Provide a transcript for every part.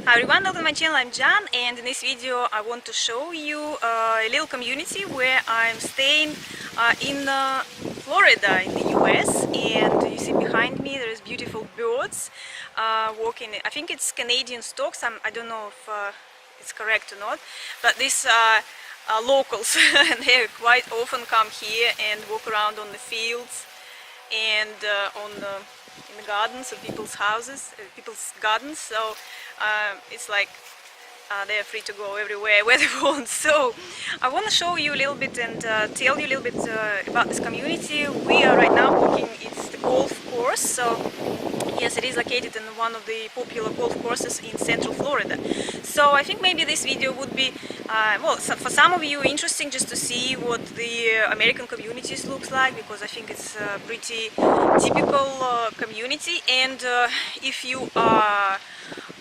Hi everyone, welcome to my channel. I'm Jan, and in this video I want to show you a little community where I'm staying in Florida in the US. And you see behind me there's beautiful birds walking. I think it's Canadian storks. I don't know if it's correct or not, but these locals and they quite often come here and walk around on the fields and in the gardens of people's houses, people's gardens. So it's like they're free to go everywhere where they want. So I want to show you a little bit and tell you a little bit about this community. We are right now walking. It's the golf course. So yes, it is located in one of the popular golf courses in Central Florida. So I think maybe this video would be for some of you interesting just to see what the American communities looks like, because I think it's a pretty typical community. And if you are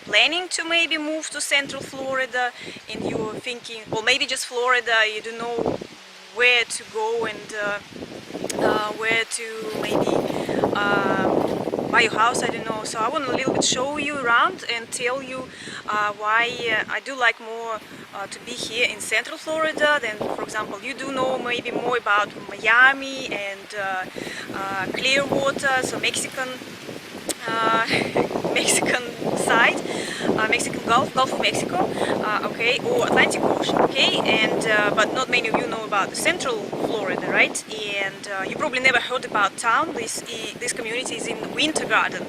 planning to maybe move to Central Florida and you're thinking, or maybe just Florida, you don't know where to go and where to maybe buy your house, I don't know. So I want to a little bit show you around and tell you why I do like more to be here in Central Florida than, for example, you do know maybe more about Miami and Clearwater, so Mexican side, Mexican Gulf of Mexico, okay, or Atlantic Ocean, okay, and but not many of you know about the Central Florida, right? And you probably never heard about town. This community is in Winter Garden,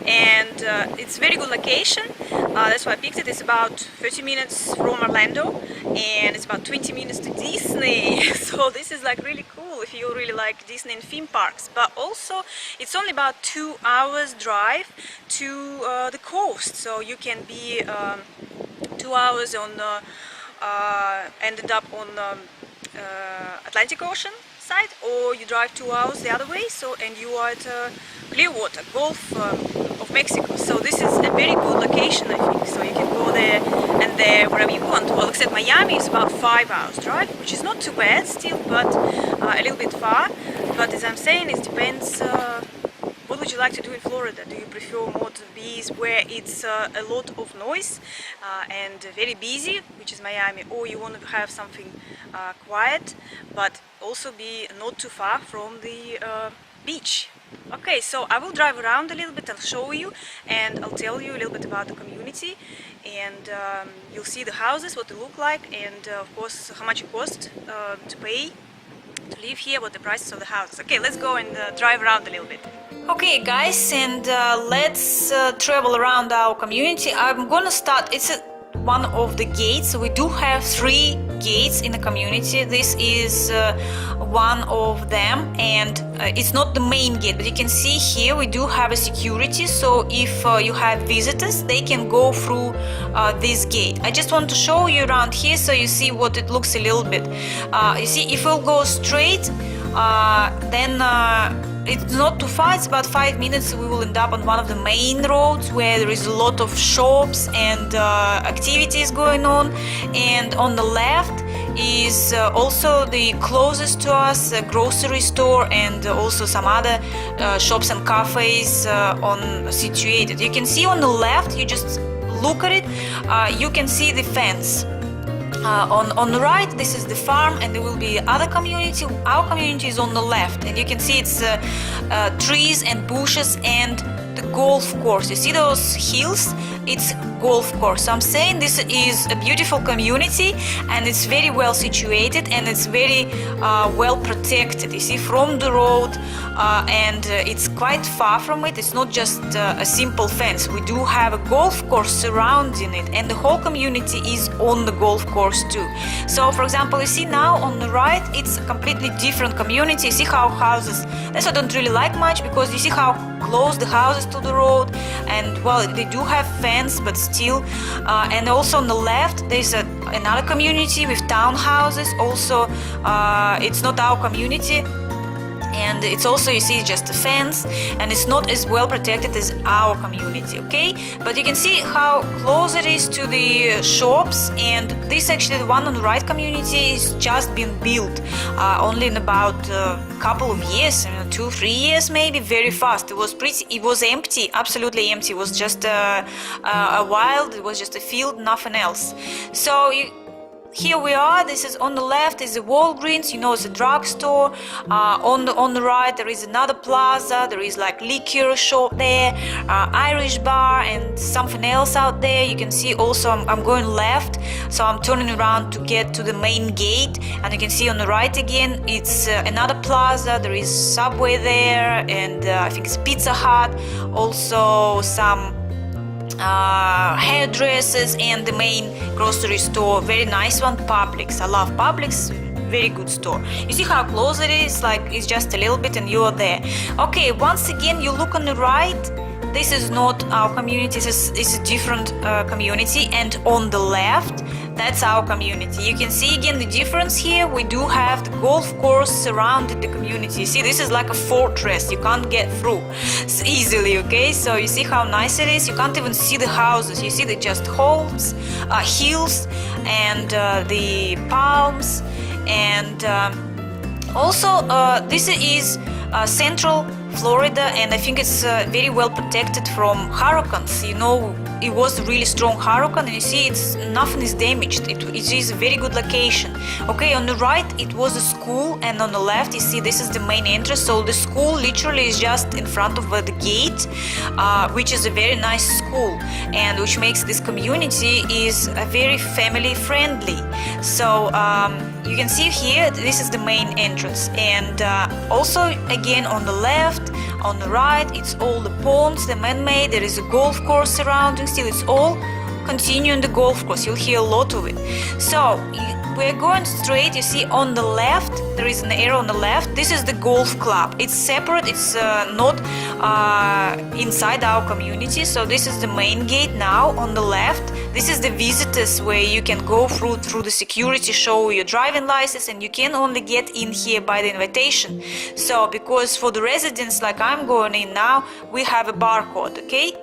and it's a very good location. That's why I picked it. It's about 30 minutes from Orlando, and it's about 20 minutes to Disney. So this is like really cool if you really like Disney and theme parks. But also, it's only about 2 hours drive to the coast, so you can be 2 hours on ended up on Atlantic Ocean side, or you drive 2 hours the other way, so and you are at Clearwater, Gulf of Mexico. So this is a very good location, I think. So you can go there and there wherever you want. Well, except Miami is about 5 hours drive, which is not too bad still, but a little bit far. But as I'm saying, it depends. What would you like to do in Florida? Do you prefer more to be where it's a lot of noise and very busy, which is Miami, or you want to have something quiet but also be not too far from the beach? Okay, so I will drive around a little bit, I'll show you, and I'll tell you a little bit about the community, and you'll see the houses, what they look like, and of course how much it costs to pay to live here, what the prices of the houses. Okay, let's go and drive around a little bit. Okay guys, and let's travel around our community. I'm gonna start, it's one of the gates. We do have 3 gates in the community. This is one of them, and it's not the main gate, but you can see here we do have a security, so if you have visitors, they can go through this gate. I just want to show you around here so you see what it looks a little bit. You see, if we'll go straight, then it's not too far, it's about 5 minutes. We will end up on one of the main roads where there is a lot of shops and activities going on, and on the left is also the closest to us grocery store, and also some other shops and cafes situated. You can see on the left, you just look at it, you can see the fence. On the right, this is the farm, and there will be other community. Our community is on the left, and you can see it's trees and bushes and the golf course. You see those hills? It's golf course. So I'm saying this is a beautiful community, and it's very well situated, and it's very well protected. You see, from the road, and it's quite far from it. It's not just a simple fence. We do have a golf course surrounding it, and the whole community is on the golf course too. So for example, you see now on the right, it's a completely different community. You see how houses, that's what I don't really like much, because you see how close the houses to the road, and well, they do have fence, but still, and also on the left there's another community with townhouses. Also, it's not our community, and it's also, you see, just a fence, and it's not as well protected as our community, okay? But you can see how close it is to the shops, and this actually, the one on the right community is just been built only in about a couple of years, 2-3 years maybe, very fast. It was empty, absolutely empty. It was just a wild, it was just a field, nothing else. So here we are. This is on the left is the Walgreens, it's a drugstore. On the right there is another plaza. There is like liquor shop there, Irish bar, and something else out there. You can see also I'm going left, so I'm turning around to get to the main gate, and you can see on the right again it's another plaza. There is Subway there, and I think it's Pizza Hut, also some hairdressers, and the main grocery store, very nice one, Publix. I love Publix, very good store. You see how close it is, like it's just a little bit and you are there. Okay, once again you look on the right, this is not our community, it's a different community, and on the left that's our community. You can see again the difference here. We do have the golf course surrounded the community. You see, this is like a fortress, you can't get through easily, okay? So you see how nice it is. You can't even see the houses, you see the just hills, and the palms, and also this is central Florida, and I think it's very well protected from hurricanes. It was a really strong hurricane, and you see nothing is damaged. It is a very good location. Okay, on the right it was a school, and on the left you see this is the main entrance. So the school literally is just in front of the gate, which is a very nice school, and which makes this community is very family friendly. So you can see here this is the main entrance, and also again on the left, on the right, it's all the ponds, the man-made. There is a golf course surrounding. Still, it's all continuing the golf course. You'll hear a lot of it. So we're going straight. You see on the left there is an arrow on the left. This is the golf club. It's separate. It's not inside our community. So this is the main gate now. On the left, this is the visitors, where you can go through the security, show your driving license, and you can only get in here by the invitation. So because for the residents like I'm going in now, we have a barcode, okay?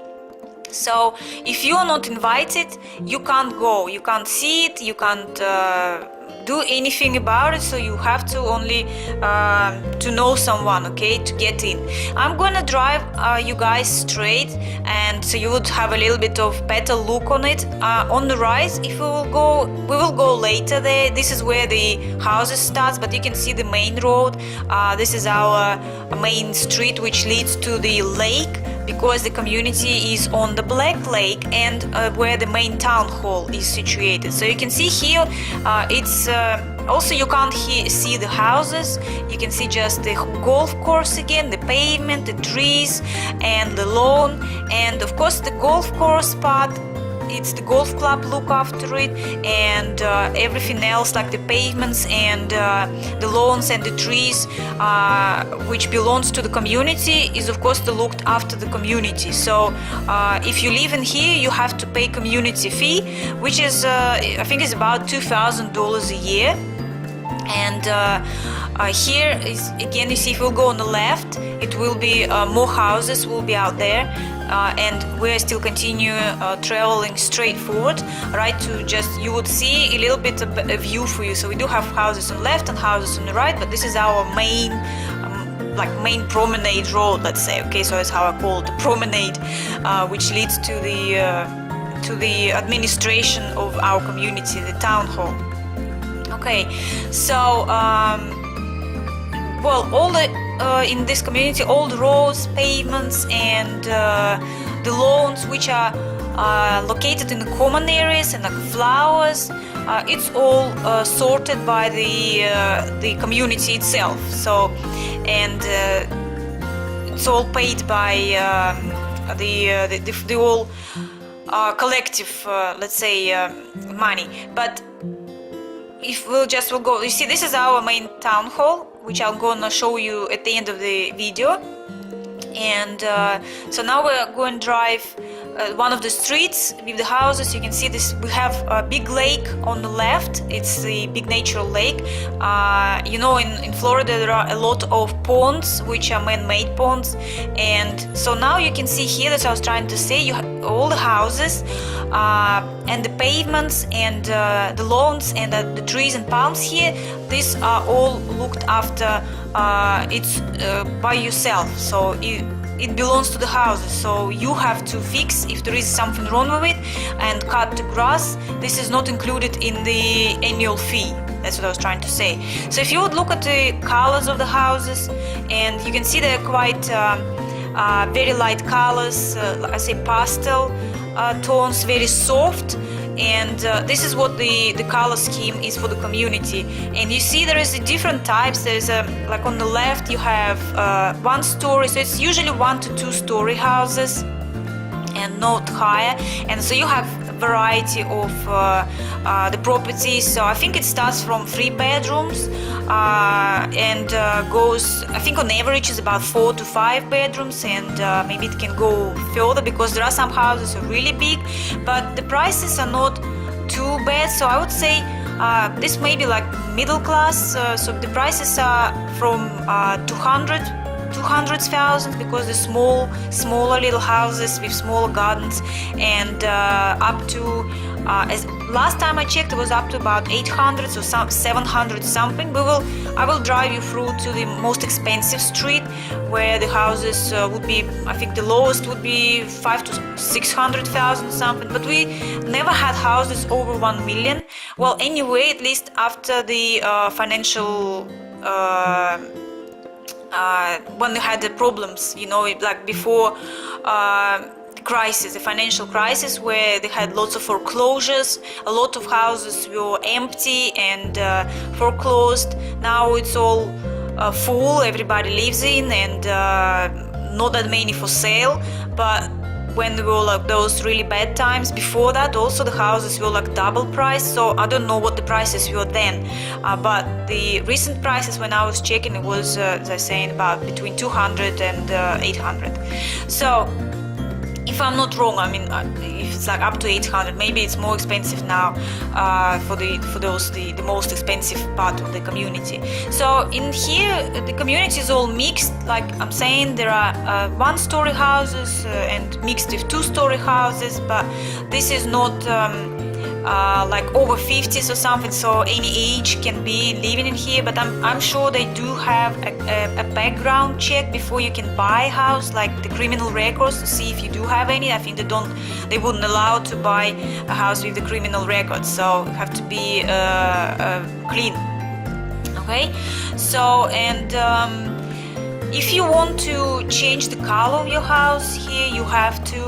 So if you are not invited, you can't go, you can't see it, you can't do anything about it, so you have to only to know someone, okay, to get in. I'm gonna drive you guys straight, and so you would have a little bit of better look on it. On the right, if we will go later there. This is where the houses starts, but you can see the main road. This is our main street, which leads to the lake, because the community is on the Black Lake, and where the main town hall is situated. So you can see here, it's also you can't see the houses. You can see just the golf course again, the pavement, the trees, and the lawn, and of course the golf course part. It's the golf club look after it, and everything else like the pavements and the lawns and the trees, which belongs to the community, is of course looked after the community. So if you live in here, you have to pay community fee, which is I think is about $2,000 a year. And here is again, you see, if we'll go on the left, it will be more houses will be out there, and we're still continue traveling straight forward, right, to just, you would see a little bit of a view for you. So we do have houses on the left and houses on the right, but this is our main main promenade road, let's say, okay? So that's how I call it, the promenade, which leads to the administration of our community, the town hall. Okay, so well, all the in this community, all the roads, pavements, and the lawns, which are located in the common areas, and like flowers, it's all sorted by the community itself. So, and it's all paid by the whole collective, let's say, money. But if we'll go, you see, this is our main town hall, which I'm gonna show you at the end of the video. And so now we're going to drive one of the streets with the houses. You can see this. We have a big lake on the left. It's the big natural lake. You know, in Florida there are a lot of ponds which are man-made ponds, and so now you can see here, that's what I was trying to say, you have all the houses and the pavements and the lawns and the trees and palms here. These are all looked after. It's by yourself, so it belongs to the houses, so you have to fix if there is something wrong with it and cut the grass. This is not included in the annual fee. That's what I was trying to say. So if you would look at the colors of the houses, and you can see they're quite very light colors, I say pastel tones, very soft. And this is what the color scheme is for the community. And you see there is different types. There's like on the left you have 1 story, so it's usually 1 to 2 story houses and not higher. And so you have a variety of the properties. So I think it starts from 3 bedrooms and goes, I think on average is about 4 to 5 bedrooms, and maybe it can go further because there are some houses that are really big, but the prices are not too bad. So I would say this may be like middle class. So the prices are from 200,000 because the smaller little houses with smaller gardens, and up to as last time I checked it was up to about 800 or 700 something. I will drive you through to the most expensive street where the houses would be, I think the lowest would be 500 to 600,000 something, but we never had houses over 1 million. Well, anyway, at least after the financial when they had the problems, you know, like before crisis, the financial crisis, where they had lots of foreclosures, a lot of houses were empty and foreclosed. Now it's all full, everybody lives in, and not that many for sale. But when there were like those really bad times before that, also the houses were like double price. So I don't know what the prices were then, but the recent prices when I was checking, it was as I saying about between 200 and 800. So if I'm not wrong, I mean, if it's like up to 800, maybe it's more expensive now for the most expensive part of the community. So in here, the community is all mixed. Like I'm saying, there are 1-story houses and mixed with 2-story houses, but this is not like over 50s or something, so any age can be living in here. But I'm sure they do have a background check before you can buy a house, like the criminal records, to see if you do have any. I think they wouldn't allow to buy a house with the criminal records, so you have to be clean. Okay, so and if you want to change the color of your house here, you have to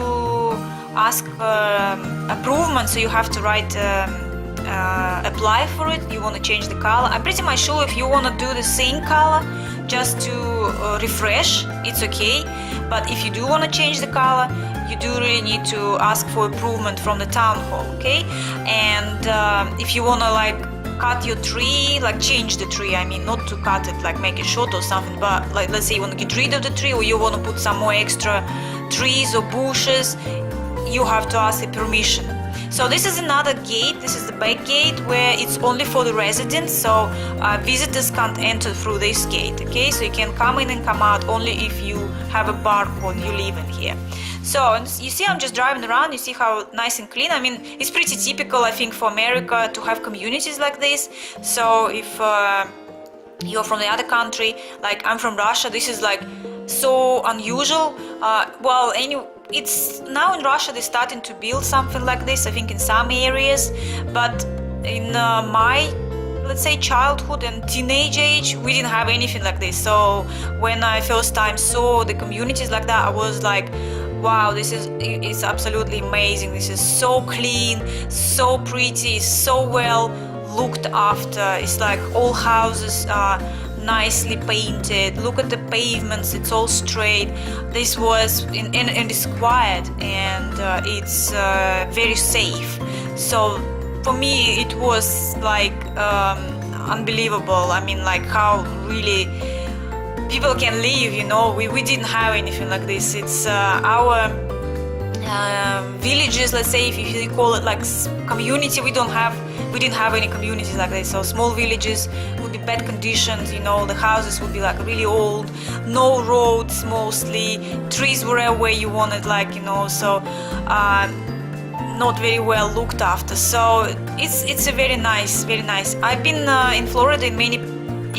ask approval, so you have to write apply for it. You want to change the color. I'm pretty much sure if you want to do the same color just to refresh, it's okay. But if you do want to change the color, you do really need to ask for approval from the town hall, okay? And if you want to like cut your tree, like change the tree, I mean, not to cut it, like make it short or something, but like let's say you want to get rid of the tree, or you want to put some more extra trees or bushes, you have to ask the permission. So this is another gate. This is the back gate where it's only for the residents, so visitors can't enter through this gate, okay? So you can come in and come out only if you have a barcode, you live in here. So you see, I'm just driving around, you see how nice and clean. I mean, it's pretty typical, I think, for America to have communities like this. So if you're from the other country, like I'm from Russia, this is like so unusual. Well, anyway, it's now in Russia they're starting to build something like this, I think in some areas, but in my, let's say, childhood and teenage age, we didn't have anything like this. So when I first time saw the communities like that, I was like, wow, it's absolutely amazing. This is so clean, so pretty, so well looked after. It's like all houses are nicely painted. Look at the pavements, it's all straight. This was and it's quiet, and it's very safe. So for me it was like unbelievable. I mean, like how really people can live, you know. We didn't have anything like this. It's our villages, let's say, if you call it like community. We didn't have any communities like this, so small villages would be bad conditions, you know, the houses would be like really old, no roads mostly, trees wherever you wanted, like, you know, so not very well looked after. So it's a very nice. I've been in Florida in many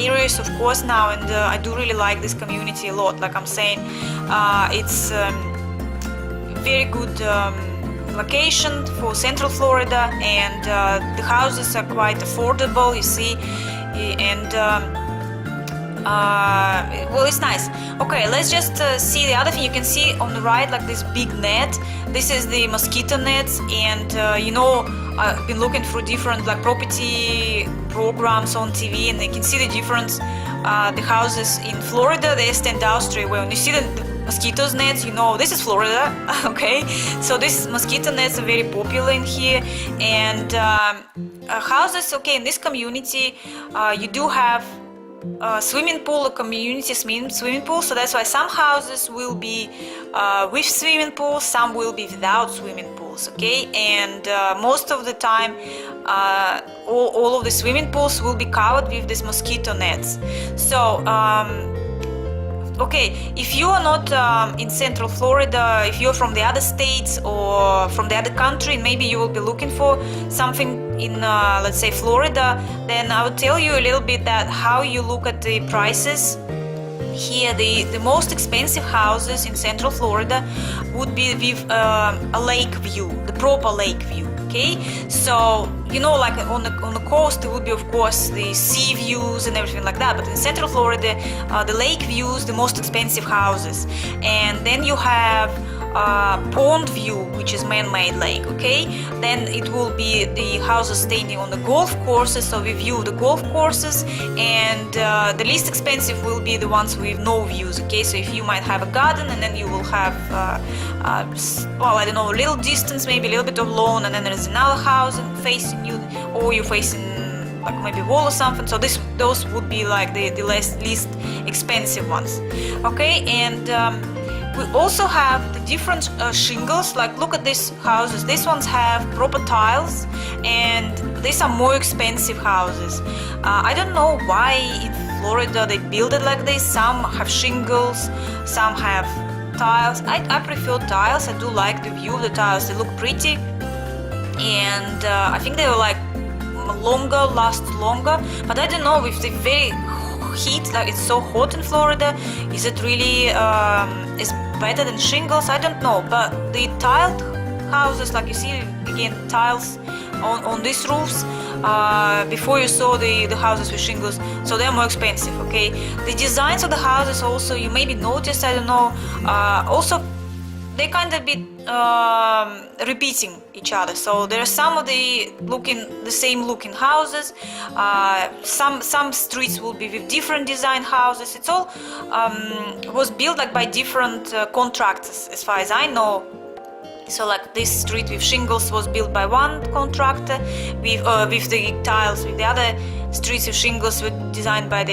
areas, of course, now, and I do really like this community a lot. Like I'm saying, it's very good location for Central Florida, and the houses are quite affordable, you see, and well, it's nice. Okay, let's just see the other thing. You can see on the right like this big net. This is the mosquito nets, and you know, I've been looking through different like property programs on TV, and you can see the difference. The houses in Florida, they stand out straight away. When you see the mosquitoes nets, you know this is Florida. Okay, so these mosquito nets are very popular in here, and houses. Okay, in this community, you do have swimming pool, a community swimming pool, so that's why some houses will be with swimming pools, some will be without swimming pools, okay, and most of the time all of the swimming pools will be covered with these mosquito nets. So okay, if you are not in Central Florida, if you're from the other states or from the other country, maybe you will be looking for something in, let's say, Florida, then I would tell you a little bit that how you look at the prices. Here, the most expensive houses in Central Florida would be with a lake view, the proper lake view. Okay, so you know, like on the coast, there would be, of course, the sea views and everything like that. But in Central Florida, the lake views, the most expensive houses, and then you have pond view, which is man-made lake. Okay, then it will be the houses standing on the golf courses, so we view the golf courses, and the least expensive will be the ones with no views. Okay, so if you might have a garden, and then you will have well, I don't know, a little distance, maybe a little bit of lawn, and then there's another house facing you, or you're facing like maybe wall or something. So those would be like the least expensive ones. Okay, and we also have the different shingles. Like, look at these houses. These ones have proper tiles, and these are more expensive houses. I don't know why in Florida they build it like this. Some have shingles, some have tiles. I prefer tiles. I do like the view of the tiles. They look pretty, and I think they were like last longer. But I don't know if the very heat, like it's so hot in Florida, is it really is better than shingles? I don't know. But the tiled houses, like you see again, tiles on these roofs, before you saw the houses with shingles, so they're more expensive. Okay, the designs of the houses also, you maybe noticed, I don't know, also they kind of bit repeating each other. So there are some of the same looking houses. Some streets will be with different design houses. It's all was built like by different contractors, as far as I know. So like this street with shingles was built by one contractor, with the tiles, with the other streets with shingles were designed by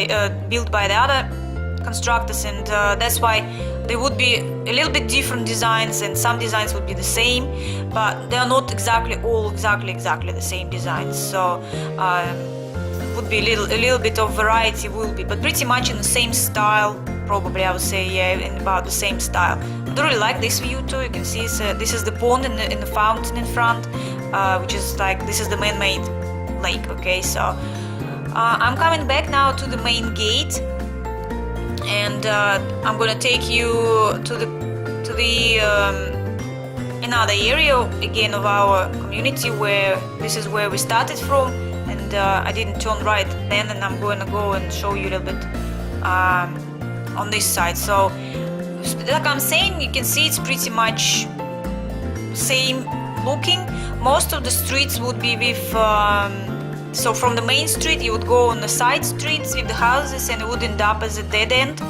built by the other constructors, and that's why there would be a little bit different designs, and some designs would be the same, but they are not exactly the same designs. So would be a little bit of variety will be, but pretty much in the same style. Probably I would say, yeah, in about the same style. I do really like this view too. You can see this is the pond and the fountain in front, which is like, this is the man-made lake. Okay, so I'm coming back now to the main gate, and I'm gonna take you to the another area again of our community, where this is where we started from, and I didn't turn right then, and I'm going to go and show you a little bit on this side. So like I'm saying, you can see it's pretty much same looking. Most of the streets would be with so from the main street you would go on the side streets with the houses, and it would end up as a dead end,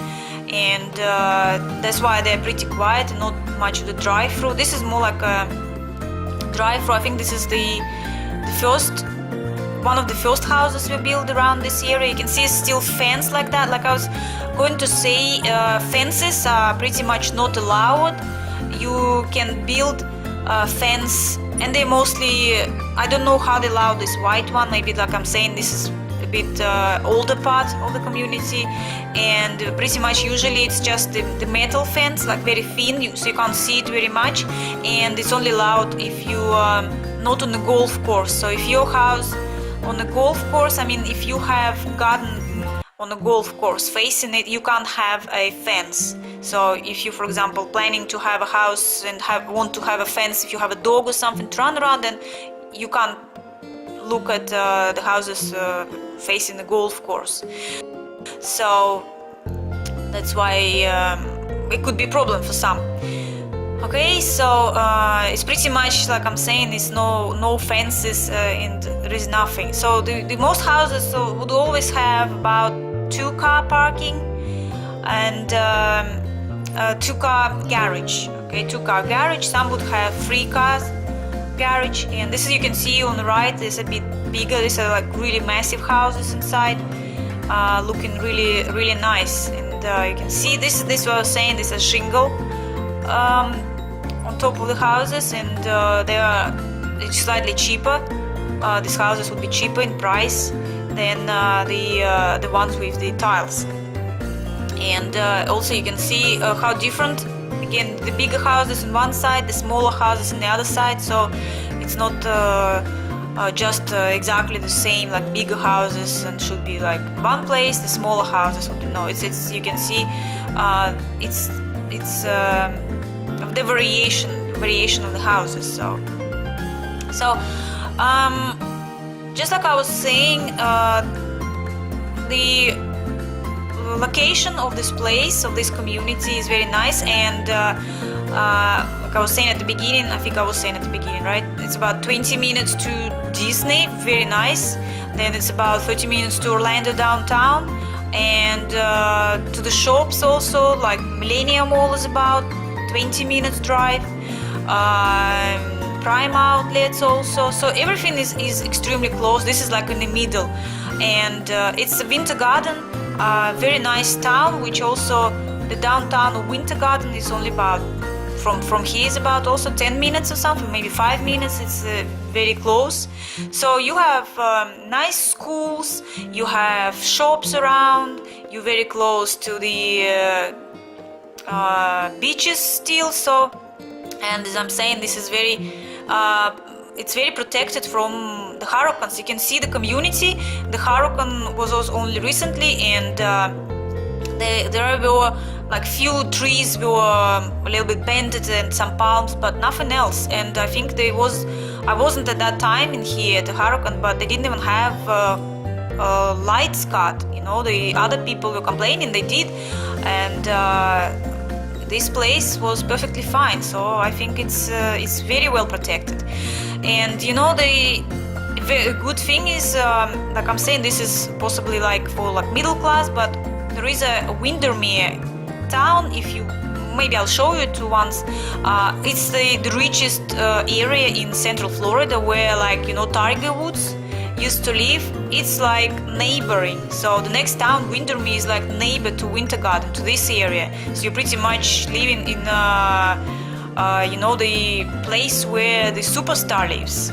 and that's why they're pretty quiet and not much of the drive-through. This is more like a drive-through. I think this is one of the first houses we built around this area. You can see it's still fenced like that. Like I was going to say, fences are pretty much not allowed. You can build fence, and they mostly, I don't know how they allow this white one. Maybe, like I'm saying, this is a bit older part of the community, and pretty much usually it's just the metal fence, like very thin, so you can't see it very much, and it's only allowed if you not on the golf course. So if your house on the golf course, I mean, if you have garden on a golf course facing it, you can't have a fence. So if you, for example, planning to have a house and want to have a fence, if you have a dog or something to run around, then you can't look at the houses facing the golf course. So that's why it could be a problem for some. Okay, so it's pretty much like I'm saying, it's no fences and there is nothing. So the most houses would always have about 2-car parking and 2-car garage. Okay, 2-car garage. Some would have 3-car garage, and this is, you can see on the right, is a bit bigger. These are like really massive houses inside, looking really nice. And you can see this what I was saying, this is shingle on top of the houses, and it's slightly cheaper. These houses would be cheaper in price than the ones with the tiles. And also you can see how different, again, the bigger houses on one side, the smaller houses on the other side. So it's not just exactly the same, like bigger houses and should be like one place, the smaller houses would be, no, it's you can see it's the variation of the houses. So just like I was saying, the location of this place, of this community, is very nice. And like I was saying at the beginning, I think I was saying at the beginning, right? It's about 20 minutes to Disney, very nice. Then it's about 30 minutes to Orlando downtown, and to the shops also, like Millennium Mall is about 20 minutes drive. Prime outlets also, so everything is extremely close. This is like in the middle, and it's a Winter Garden, very nice town, which also the downtown of Winter Garden is only about from here is about also 10 minutes or something, maybe 5 minutes. It's very close. So you have nice schools, you have shops around, you're very close to the beaches still. So, and as I'm saying, this is very it's very protected from the hurricanes. You can see the community. The hurricane was also only recently, and there were like few trees were a little bit bended and some palms, but nothing else. And I think I wasn't at that time in here at the hurricane, but they didn't even have lights cut. You know, the other people were complaining, they did, and this place was perfectly fine. So I think it's very well protected. And you know, the very good thing is, like I'm saying, this is possibly like for like middle class, but there is a Windermere town. If you, maybe I'll show you it once. It's the richest area in Central Florida, where, like, you know, Tiger Woods used to live. It's like neighboring. So the next town, Windermere, is like neighbor to Winter Garden, to this area. So you're pretty much living in you know, the place where the superstar lives.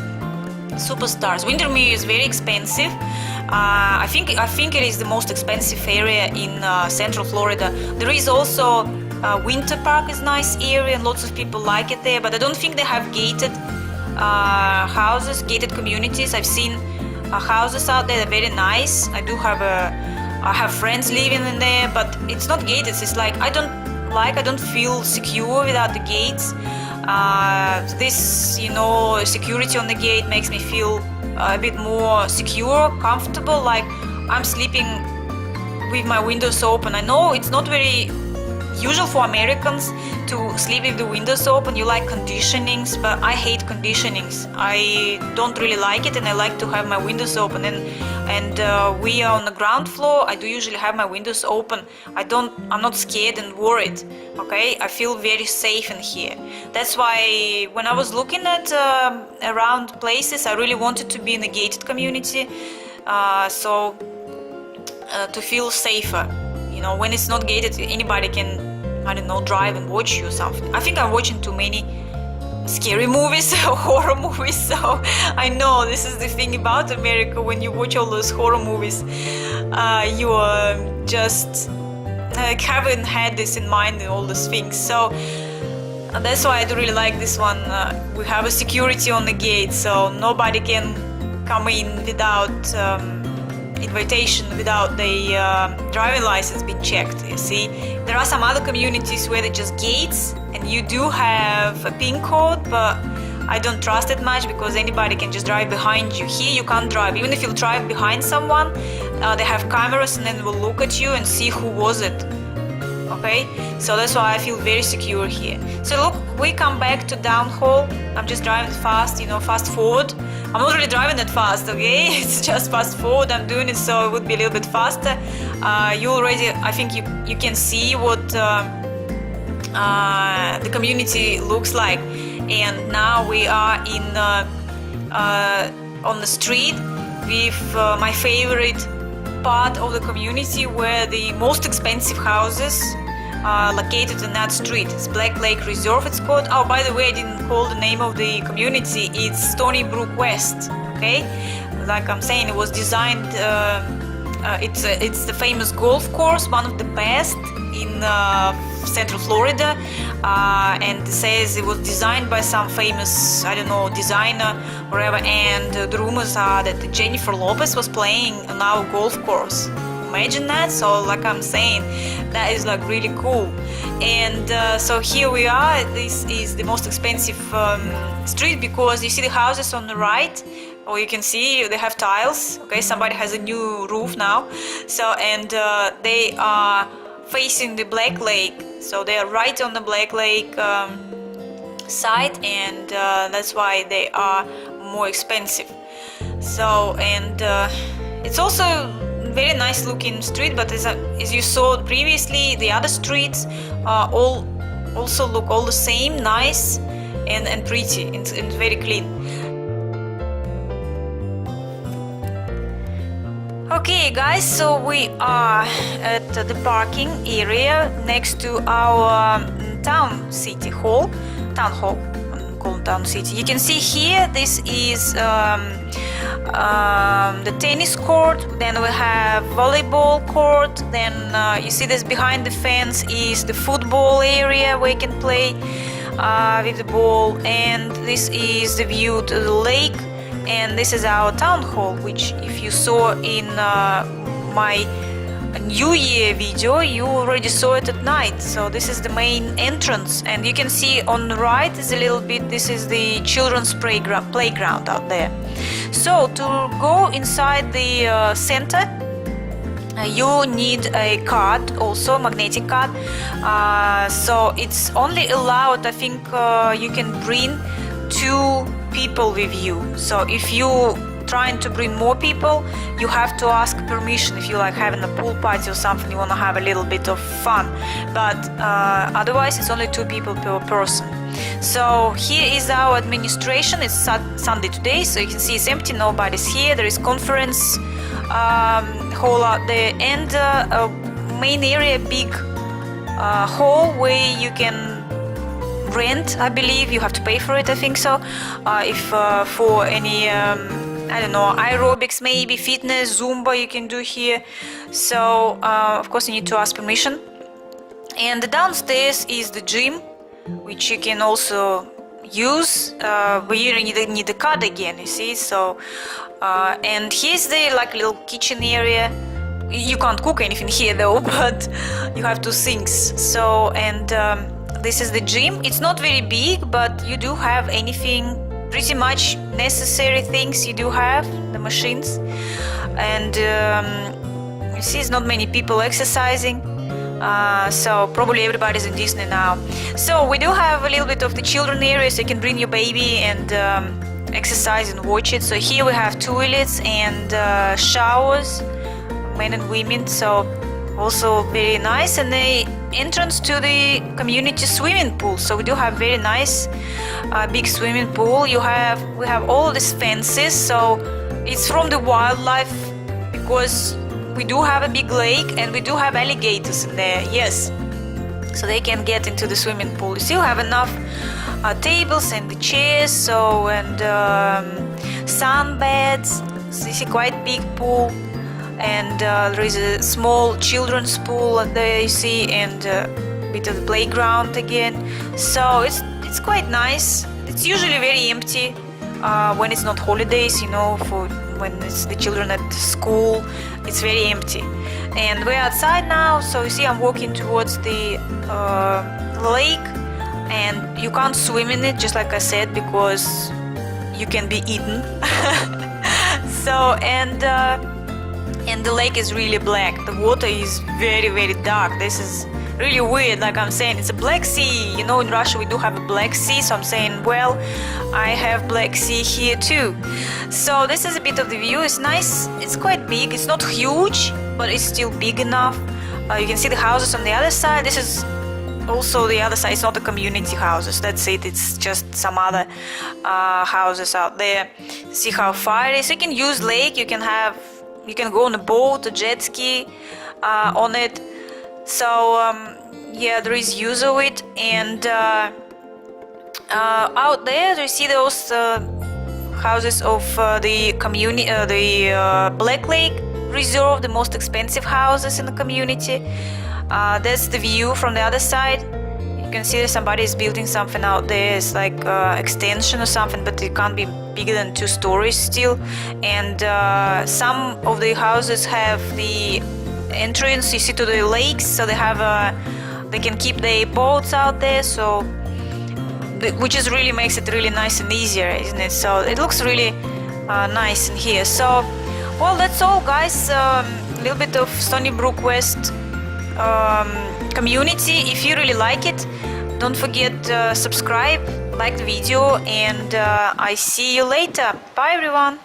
Superstars. Windermere is very expensive. I think it is the most expensive area in Central Florida. There is also Winter Park, is nice area, and lots of people like it there. But I don't think they have gated houses, gated communities. I've seen houses out there, they're very nice. I have friends living in there, but it's not gated. It's like I don't feel secure without the gates. This, you know, security on the gate makes me feel a bit more secure, comfortable, like I'm sleeping with my windows open. I know it's not very usual for Americans to sleep with the windows open. You like conditionings, but I hate conditionings. I don't really like it, and I like to have my windows open. And we are on the ground floor. I do usually have my windows open. I'm not scared and worried. Okay, I feel very safe in here. That's why when I was looking at around places, I really wanted to be in a gated community, so to feel safer. You know, when it's not gated, anybody can, I don't know, drive and watch you or something. I think I'm watching too many scary movies or horror movies. So I know this is the thing about America. When you watch all those horror movies, you are just like haven't had this in mind and all those things. So that's why I do really like this one. We have a security on the gate, so nobody can come in without invitation, without the driving license being checked. You see, there are some other communities where they're just gates and you do have a PIN code, but I don't trust it much because anybody can just drive behind you. Here you can't drive. Even if you drive behind someone, they have cameras and then will look at you and see who was it. Okay, so that's why I feel very secure here. So look, we come back to down hall. I'm just driving fast, you know, fast forward. I'm not really driving that fast, okay? It's just fast forward. I'm doing it so it would be a little bit faster. You already, I think you can see what the community looks like. And now we are in on the street with my favorite part of the community, where the most expensive houses are located in that street. It's Black Lake Reserve, it's called. Oh, by the way, I didn't call the name of the community. It's Stoneybrook West. Okay, like I'm saying, it was designed. It's the famous golf course, one of the best in Central Florida, and it says it was designed by some famous, I don't know, designer, whatever. And the rumors are that Jennifer Lopez was playing on our golf course. Imagine that. So like I'm saying, that is like really cool. And so here we are. This is the most expensive street, because you see the houses on the right, or you can see they have tiles. Okay, somebody has a new roof now. So and they are facing the Black Lake, so they are right on the Black Lake side, and that's why they are more expensive. So and it's also very nice looking street, but as you saw previously, the other streets all also look all the same, nice and pretty and very clean. Okay guys, so we are at the parking area next to our town hall. Called town city. You can see here, this is the tennis court, then we have volleyball court, then you see this behind the fence is the football area where you can play with the ball, and this is the view to the lake. And this is our town hall, which if you saw in my New Year video, you already saw it at night. So this is the main entrance, and you can see on the right is a little bit, this is the children's playground out there. So to go inside the center, you need a card, also magnetic card. So it's only allowed, I think you can bring 2 people with you. So if you trying to bring more people, you have to ask permission. If you like having a pool party or something, you want to have a little bit of fun, but otherwise it's only 2 people per person. So here is our administration. It's Sunday today, so you can see it's empty, nobody's here. There is conference hall out there, and main area, big hall where you can rent. I believe you have to pay for it, I think so, if for any I don't know, aerobics, maybe fitness, Zumba you can do here. So of course you need to ask permission. And the downstairs is the gym, which you can also use, but you need a card again, you see. So and here's the like little kitchen area. You can't cook anything here though, but you have 2 sinks. So and this is the gym. It's not very big, but you do have anything, pretty much necessary things you do have, the machines. And you see, it's not many people exercising. So probably everybody's in Disney now. So we do have a little bit of the children area, so you can bring your baby and exercise and watch it. So here we have toilets and showers, men and women. So also very nice, and the entrance to the community swimming pool. So we do have very nice big swimming pool. We have all these fences, so it's from the wildlife, because we do have a big lake and we do have alligators in there, yes, so they can get into the swimming pool. You still have enough tables and the chairs, so and sunbeds. So you see quite big pool, and there is a small children's pool there you see, and a bit of the playground again. So it's quite nice. It's usually very empty when it's not holidays, you know, for when it's the children at school. It's very empty. And we're outside now, so you see I'm walking towards the lake, and you can't swim in it, just like I said, because you can be eaten. So and the lake is really black. The water is very, very dark. This is really weird. Like I'm saying, it's a Black Sea. You know, in Russia we do have a Black Sea, so I'm saying, well, I have Black Sea here too. So this is a bit of the view. It's nice. It's quite big. It's not huge, but it's still big enough. You can see the houses on the other side. This is also the other side. It's not the community houses. That's it. It's just some other houses out there. See how far it is. You can use lake. You can go on a boat, a jet ski on it. So yeah, there is use of it. And out there you see those houses of the community, the Black Lake Reserve, the most expensive houses in the community. That's the view from the other side. You can see somebody is building something out there. It's like extension or something, but it can't be bigger than 2 stories still. And some of the houses have the entrance, you see, to the lakes, so they can keep their boats out there, so which is really makes it really nice and easier, isn't it? So it looks really nice in here. So well, that's all, guys. A little bit of Stoneybrook West community. If you really like it, don't forget subscribe, like the video, and I see you later. Bye everyone.